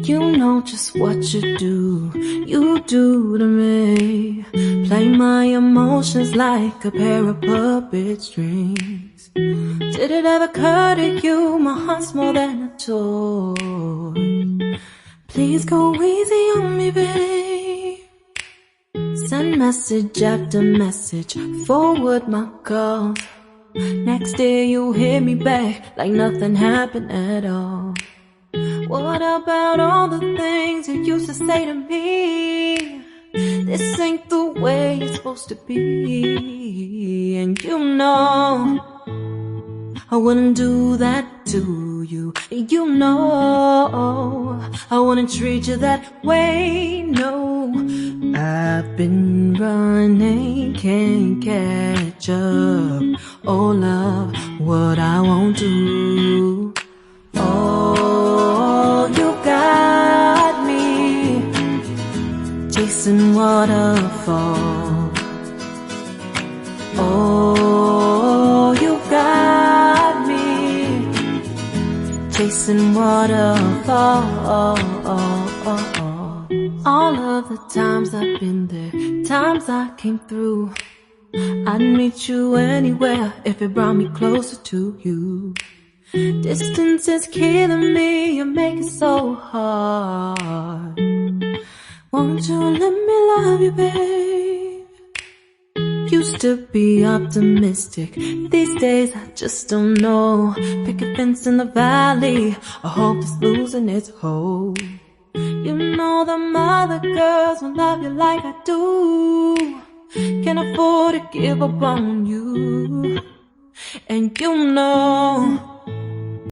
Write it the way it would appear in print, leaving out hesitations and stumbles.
You know just what you do to me. Play my emotions like a pair of puppet strings. Did it ever occur to you my heart's more than a toy? Please go easy on me, babe. Send message after message, forward my calls. Next day you hit me back like nothing happened at all. What about all the things you used to say to me? This ain't the way it's supposed to be. And you know I wouldn't do that to you. You know I wouldn't treat you that way, no. I've been running, can't catch up. Oh love, what I won't do. Oh, you got me chasing waterfall. Oh, you got me chasing waterfall. All of the times I've been there, times I came through, I'd meet you anywhere if it brought me closer to you. Distance is killing me, you make it so hard. Won't you let me love you, babe? Used to be optimistic, these days I just don't know. Pick a fence in the valley, I hope it's losing its hold. You know them other girls won't love you like I do. Can't afford to give up on you. And you know